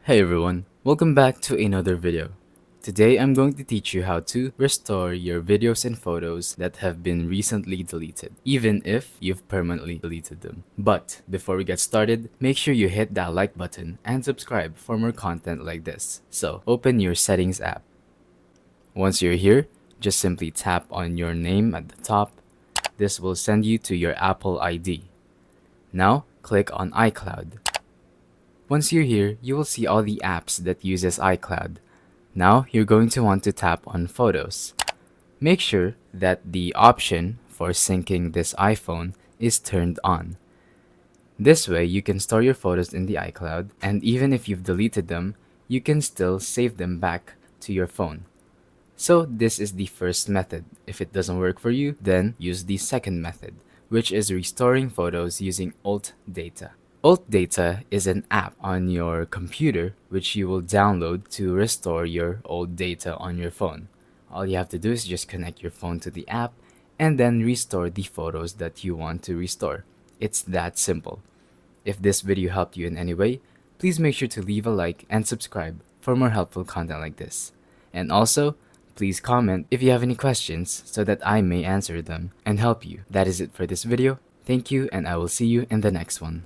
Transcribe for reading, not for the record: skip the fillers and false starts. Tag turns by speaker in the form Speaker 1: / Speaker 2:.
Speaker 1: Hey everyone, welcome back to another video. Today I'm going to teach you how to restore your videos and photos that have been recently deleted, even if you've permanently deleted them. But before we get started, make sure you hit that like button and subscribe for more content like this. So open your settings app. Once you're here, just simply tap on your name at the top. This will send you to your Apple ID. Now click on iCloud. Once you're here, you will see all the apps that uses iCloud. Now you're going to want to tap on Photos. Make sure that the option for syncing this iPhone is turned on. This way you can store your photos in the iCloud, and even if you've deleted them, you can still save them back to your phone. So this is the first method. If it doesn't work for you, then use the second method, which is restoring photos using Alt Data. Alt Data is an app on your computer which you will download to restore your old data on your phone. All you have to do is just connect your phone to the app and then restore the photos that you want to restore. It's that simple. If this video helped you in any way, please make sure to leave a like and subscribe for more helpful content like this. And also, please comment if you have any questions so that I may answer them and help you. That is it for this video. Thank you, and I will see you in the next one.